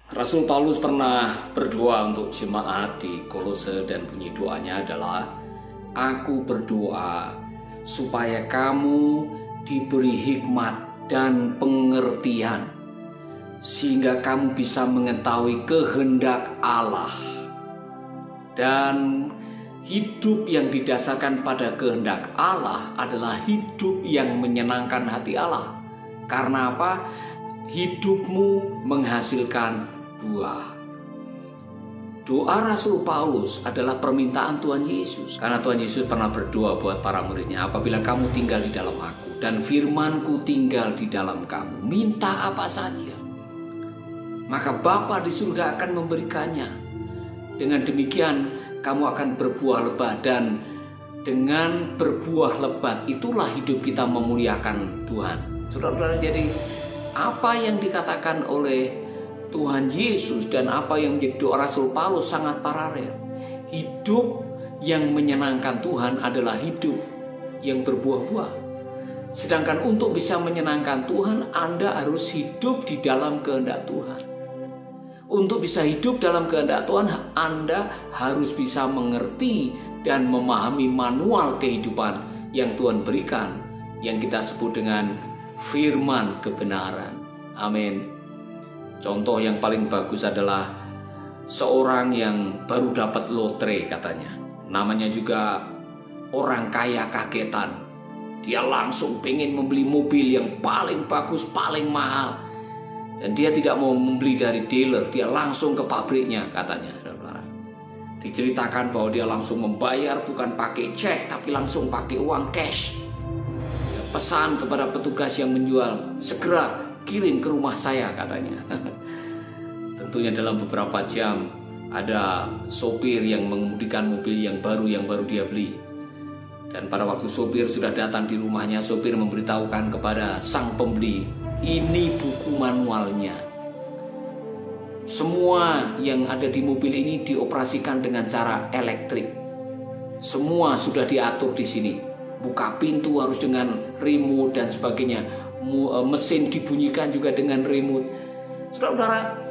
Rasul Paulus pernah berdoa untuk jemaat di Kolose dan bunyi doanya adalah, "Aku berdoa supaya kamu diberi hikmat dan pengertian, sehingga kamu bisa mengetahui kehendak Allah." Dan hidup yang didasarkan pada kehendak Allah adalah hidup yang menyenangkan hati Allah. Karena apa? Hidupmu menghasilkan buah. Doa Rasul Paulus adalah permintaan Tuhan Yesus. Karena Tuhan Yesus pernah berdoa buat para muridnya, "Apabila kamu tinggal di dalam aku dan firman-Ku tinggal di dalam kamu, minta apa saja, maka Bapa di surga akan memberikannya. Dengan demikian kamu akan berbuah lebat, dan dengan berbuah lebat itulah hidup kita memuliakan Tuhan." Saudara-saudara, jadi apa yang dikatakan oleh Tuhan Yesus dan apa yang menjadi doa Rasul Paulus sangat paralel. Hidup yang menyenangkan Tuhan adalah hidup yang berbuah-buah. Sedangkan untuk bisa menyenangkan Tuhan, Anda harus hidup di dalam kehendak Tuhan. Untuk bisa hidup dalam kehendak Tuhan, Anda harus bisa mengerti dan memahami manual kehidupan yang Tuhan berikan, yang kita sebut dengan firman kebenaran. Amin. Contoh yang paling bagus adalah seorang yang baru dapat lotre katanya. Namanya juga orang kaya kagetan. Dia langsung pengen membeli mobil yang paling bagus, paling mahal. Dan dia tidak mau membeli dari dealer, dia langsung ke pabriknya katanya. Diceritakan bahwa dia langsung membayar bukan pakai cek, tapi langsung pakai uang cash. Dia pesan kepada petugas yang menjual, "Segera kirim ke rumah saya," katanya. Tentunya dalam beberapa jam ada sopir yang mengemudikan mobil yang baru dia beli. Dan pada waktu sopir sudah datang di rumahnya, sopir memberitahukan kepada sang pembeli, "Ini buku manualnya. Semua yang ada di mobil ini dioperasikan dengan cara elektrik. Semua sudah diatur di sini. Buka pintu harus dengan remote dan sebagainya. Mesin dibunyikan juga dengan remote." Saudara-saudara,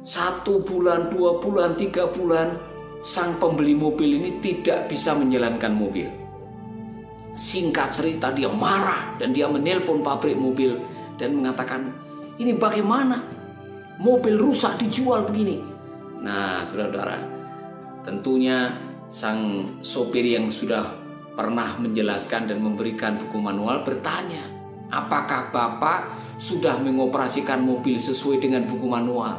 1 bulan, 2 bulan, 3 bulan, sang pembeli mobil ini tidak bisa menjalankan mobil. Singkat cerita, dia marah dan dia menelpon pabrik mobil dan mengatakan, "Ini bagaimana? Mobil rusak dijual begini." Nah, saudara-saudara, tentunya sang sopir yang sudah pernah menjelaskan dan memberikan buku manual bertanya, "Apakah Bapak sudah mengoperasikan mobil sesuai dengan buku manual?"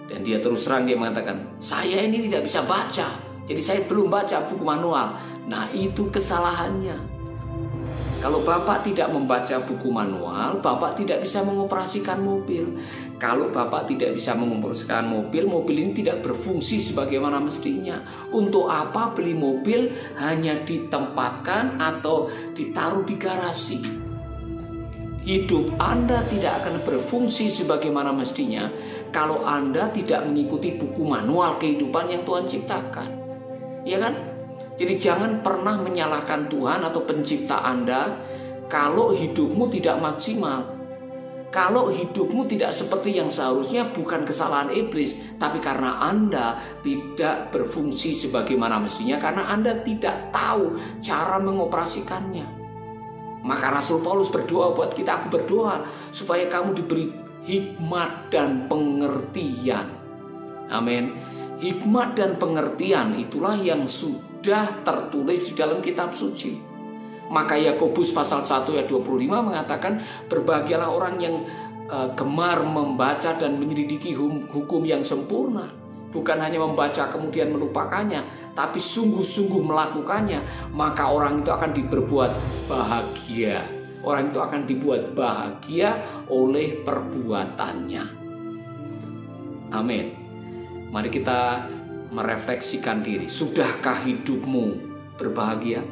Dan dia terus terang, dia mengatakan, "Saya ini tidak bisa baca, jadi saya belum baca buku manual." Nah, itu kesalahannya. Kalau Bapak tidak membaca buku manual, Bapak tidak bisa mengoperasikan mobil. Kalau Bapak tidak bisa mengoperasikan mobil, mobil ini tidak berfungsi sebagaimana mestinya. Untuk apa beli mobil hanya ditempatkan atau ditaruh di garasi? Hidup Anda tidak akan berfungsi sebagaimana mestinya kalau Anda tidak mengikuti buku manual kehidupan yang Tuhan ciptakan. Ya kan? Jadi jangan pernah menyalahkan Tuhan atau pencipta Anda kalau hidupmu tidak maksimal. Kalau hidupmu tidak seperti yang seharusnya, bukan kesalahan iblis, tapi karena Anda tidak berfungsi sebagaimana mestinya, karena Anda tidak tahu cara mengoperasikannya. Maka Rasul Paulus berdoa buat kita, "Aku berdoa supaya kamu diberi hikmat dan pengertian." Amin. Hikmat dan pengertian itulah yang sudah tertulis di dalam kitab suci. Maka Yakobus pasal 1 ayat 25 mengatakan, "Berbahagialah orang yang gemar membaca dan menyelidiki hukum yang sempurna." Bukan hanya membaca kemudian melupakannya, tapi sungguh-sungguh melakukannya, maka orang itu akan diberbuat bahagia. Orang itu akan dibuat bahagia oleh perbuatannya. Amin. Mari kita merefleksikan diri. Sudahkah hidupmu berbahagia?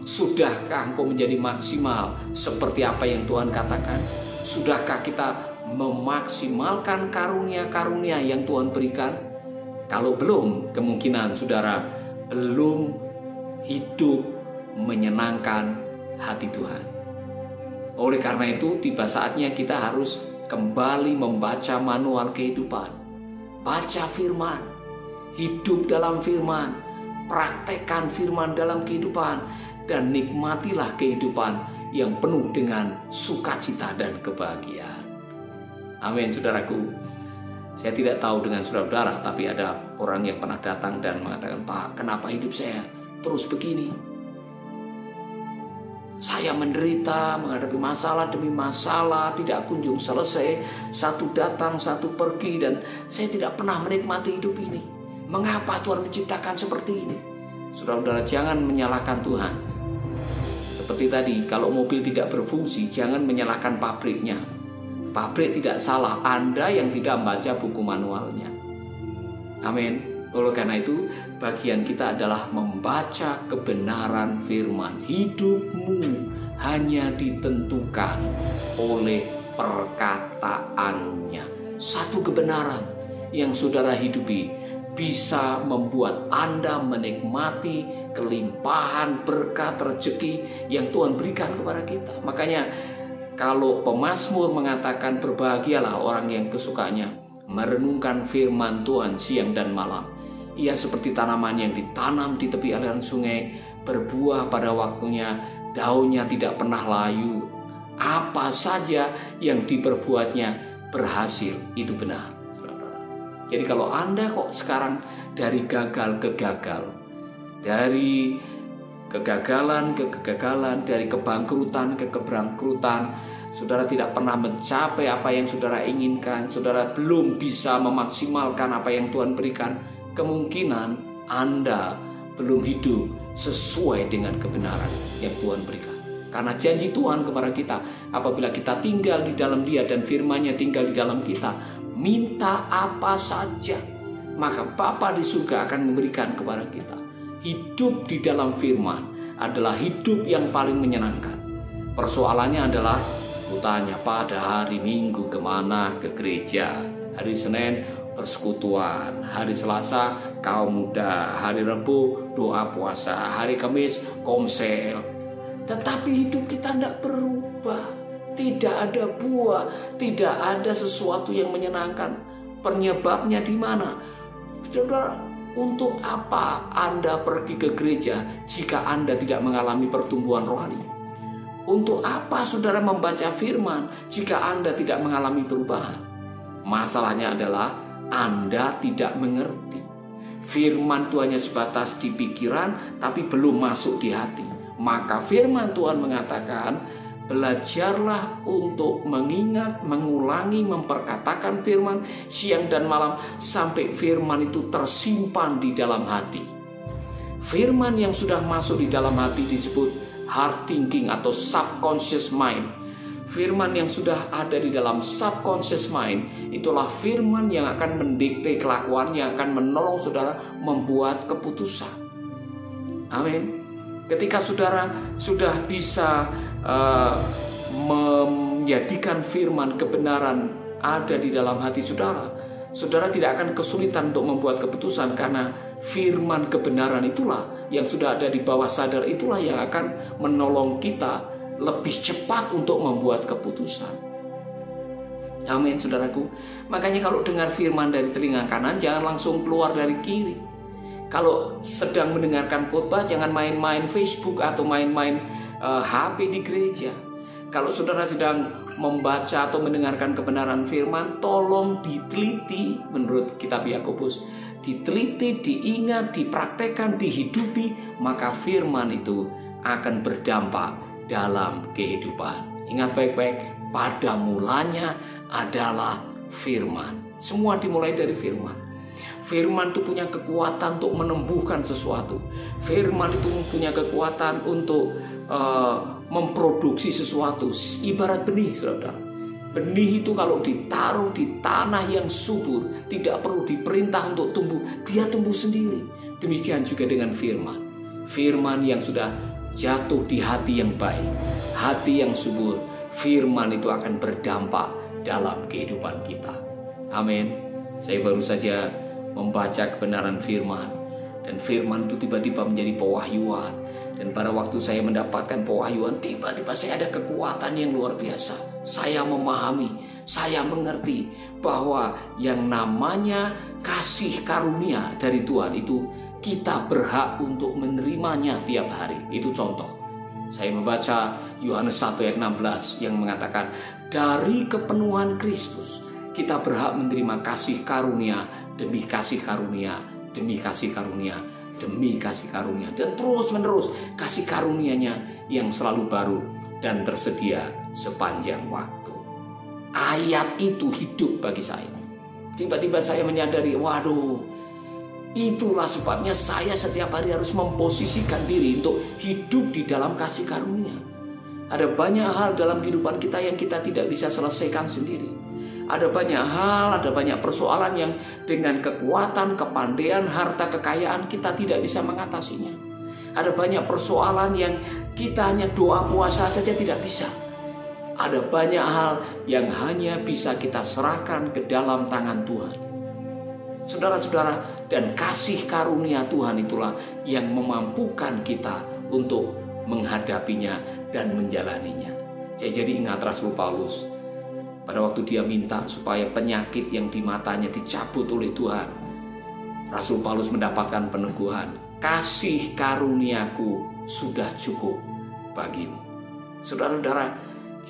Sudahkah engkau menjadi maksimal seperti apa yang Tuhan katakan? Sudahkah kita memaksimalkan karunia-karunia yang Tuhan berikan? Kalau belum, kemungkinan saudara belum hidup menyenangkan hati Tuhan. Oleh karena itu, tiba saatnya kita harus kembali membaca manual kehidupan. Baca firman, hidup dalam firman, praktekkan firman dalam kehidupan, dan nikmatilah kehidupan yang penuh dengan sukacita dan kebahagiaan. Amin, saudaraku. Saya tidak tahu dengan saudara-saudara, tapi ada orang yang pernah datang dan mengatakan, "Pak, kenapa hidup saya terus begini? Saya menderita, menghadapi masalah demi masalah, tidak kunjung selesai, satu datang, satu pergi, dan saya tidak pernah menikmati hidup ini. Mengapa Tuhan menciptakan seperti ini?" Saudara-saudara, jangan menyalahkan Tuhan. Seperti tadi, kalau mobil tidak berfungsi, jangan menyalahkan pabriknya. Pabrik tidak salah, Anda yang tidak membaca buku manualnya. Amin. Oleh karena itu, bagian kita adalah membaca kebenaran firman. Hidupmu hanya ditentukan oleh perkataannya. Satu kebenaran yang saudara hidupi bisa membuat Anda menikmati kelimpahan berkat rezeki yang Tuhan berikan kepada kita. Makanya kalau pemazmur mengatakan, "Berbahagialah orang yang kesukanya merenungkan firman Tuhan siang dan malam. Ia seperti tanaman yang ditanam di tepi aliran sungai, berbuah pada waktunya, daunnya tidak pernah layu. Apa saja yang diperbuatnya berhasil." Itu benar, saudara. Jadi kalau Anda kok sekarang dari gagal ke gagal, dari kegagalan ke kegagalan, dari kebangkrutan ke kebangkrutan, saudara tidak pernah mencapai apa yang saudara inginkan, saudara belum bisa memaksimalkan apa yang Tuhan berikan, kemungkinan Anda belum hidup sesuai dengan kebenaran yang Tuhan berikan. Karena janji Tuhan kepada kita, apabila kita tinggal di dalam Dia dan firman-Nya tinggal di dalam kita, minta apa saja, maka Bapa di surga akan memberikan kepada kita. Hidup di dalam firman adalah hidup yang paling menyenangkan. Persoalannya adalah, kutanya, pada hari Minggu kemana? Ke gereja. Hari Senin persekutuan, hari Selasa kaum muda, hari Rabu doa puasa, hari Kamis komsel. Tetapi hidup kita tidak berubah, tidak ada buah, tidak ada sesuatu yang menyenangkan. Penyebabnya di mana? Saudara, untuk apa Anda pergi ke gereja jika Anda tidak mengalami pertumbuhan rohani? Untuk apa saudara membaca firman jika Anda tidak mengalami perubahan? Masalahnya adalah Anda tidak mengerti. Firman Tuhan hanya sebatas di pikiran tapi belum masuk di hati. Maka firman Tuhan mengatakan, belajarlah untuk mengingat, mengulangi, memperkatakan firman siang dan malam sampai firman itu tersimpan di dalam hati. Firman yang sudah masuk di dalam hati disebut heart thinking atau subconscious mind. Firman yang sudah ada di dalam subconscious mind, itulah firman yang akan mendikte kelakuan, yang akan menolong saudara membuat keputusan. Amin. Ketika saudara sudah bisa menjadikan firman kebenaran ada di dalam hati saudara, saudara tidak akan kesulitan untuk membuat keputusan, karena firman kebenaran itulah yang sudah ada di bawah sadar, itulah yang akan menolong kita lebih cepat untuk membuat keputusan. Amin, saudaraku. Makanya kalau dengar firman dari telinga kanan, jangan langsung keluar dari kiri. Kalau sedang mendengarkan khotbah, jangan main-main Facebook atau main-main HP di gereja. Kalau saudara sedang membaca atau mendengarkan kebenaran firman, tolong diteliti menurut kitab Yakobus. Diteliti, diingat, dipraktekkan, dihidupi, maka firman itu akan berdampak dalam kehidupan. Ingat baik-baik, pada mulanya adalah firman. Semua dimulai dari firman. Firman itu punya kekuatan untuk menumbuhkan sesuatu. Firman itu punya kekuatan untuk memproduksi sesuatu. Ibarat benih, saudara. Benih itu kalau ditaruh di tanah yang subur, tidak perlu diperintah untuk tumbuh, dia tumbuh sendiri. Demikian juga dengan firman. Firman yang sudah jatuh di hati yang baik, hati yang subur, firman itu akan berdampak dalam kehidupan kita. Amin. Saya baru saja membaca kebenaran firman, dan firman itu tiba-tiba menjadi pewahyuan. Dan pada waktu saya mendapatkan pewahyuan, tiba-tiba saya ada kekuatan yang luar biasa. Saya memahami saya mengerti bahwa yang namanya kasih karunia dari Tuhan itu kita berhak untuk menerimanya tiap hari. Itu contoh. Saya membaca Yohanes 1 ayat 16 yang mengatakan, dari kepenuhan Kristus kita berhak menerima kasih karunia demi kasih karunia, demi kasih karunia, demi kasih karunia. Dan terus menerus kasih karunia-Nya yang selalu baru dan tersedia sepanjang waktu. Ayat itu hidup bagi saya. Tiba-tiba saya menyadari, waduh, itulah sebabnya saya setiap hari harus memposisikan diri untuk hidup di dalam kasih karunia. Ada banyak hal dalam kehidupan kita yang kita tidak bisa selesaikan sendiri. Ada banyak hal, ada banyak persoalan yang dengan kekuatan, kepandaian, harta, kekayaan kita tidak bisa mengatasinya. Ada banyak persoalan yang kita hanya doa puasa saja tidak bisa. Ada banyak hal yang hanya bisa kita serahkan ke dalam tangan Tuhan. Saudara-saudara, dan kasih karunia Tuhan itulah yang memampukan kita untuk menghadapinya dan menjalaninya. Saya jadi ingat Rasul Paulus. Pada waktu dia minta supaya penyakit yang di matanya dicabut oleh Tuhan, Rasul Paulus mendapatkan peneguhan, kasih karuniaku sudah cukup bagimu. Saudara-saudara,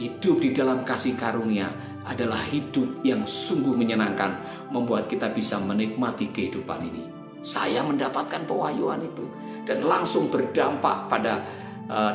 hidup di dalam kasih karunia adalah hidup yang sungguh menyenangkan, membuat kita bisa menikmati kehidupan ini. Saya mendapatkan pewahyuan itu dan langsung berdampak pada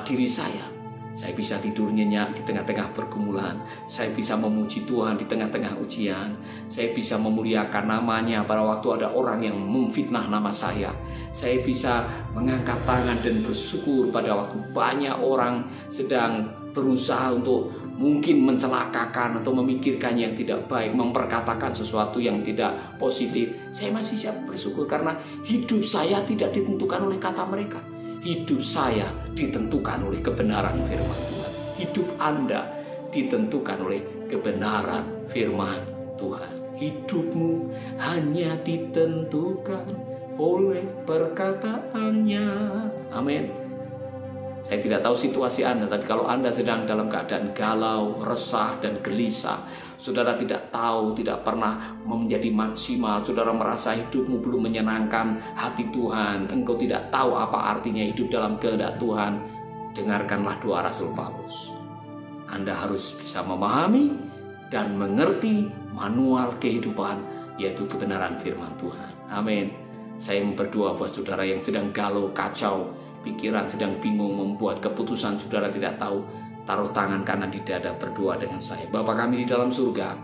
diri saya. Saya bisa tidur nyenyak di tengah-tengah pergumulan. Saya bisa memuji Tuhan di tengah-tengah ujian. Saya bisa memuliakan namanya pada waktu ada orang yang memfitnah nama saya. Saya bisa mengangkat tangan dan bersyukur pada waktu banyak orang sedang berusaha untuk mungkin mencelakakan atau memikirkan yang tidak baik, memperkatakan sesuatu yang tidak positif. Saya masih siap bersyukur karena hidup saya tidak ditentukan oleh kata mereka. Hidup saya ditentukan oleh kebenaran firman Tuhan. Hidup Anda ditentukan oleh kebenaran firman Tuhan. Hidupmu hanya ditentukan oleh perkataannya. Amin. Saya tidak tahu situasi Anda, tapi kalau Anda sedang dalam keadaan galau, resah, dan gelisah, saudara tidak tahu, tidak pernah menjadi maksimal, saudara merasa hidupmu belum menyenangkan hati Tuhan, engkau tidak tahu apa artinya hidup dalam kehendak Tuhan, dengarkanlah doa Rasul Paulus. Anda harus bisa memahami dan mengerti manual kehidupan, yaitu kebenaran firman Tuhan. Amin. Saya berdoa buat saudara yang sedang galau, kacau, pikiran sedang bingung, membuat keputusan saudara tidak tahu, taruh tangan kanan di dada, berdoa dengan saya. Bapa kami di dalam surga,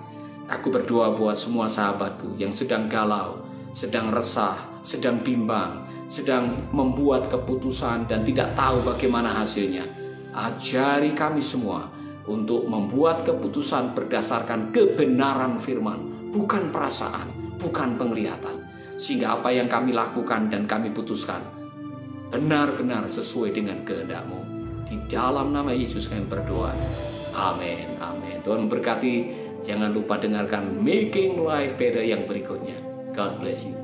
aku berdoa buat semua sahabatku yang sedang galau, sedang resah, sedang bimbang, sedang membuat keputusan dan tidak tahu bagaimana hasilnya. Ajari kami semua untuk membuat keputusan berdasarkan kebenaran firman, bukan perasaan, bukan penglihatan. Sehingga apa yang kami lakukan dan kami putuskan benar-benar sesuai dengan kehendak-Mu. Di dalam nama Yesus kami berdoa. Amin. Amin. Tuhan memberkati. Jangan lupa dengarkan Making Life Better yang berikutnya. God bless you.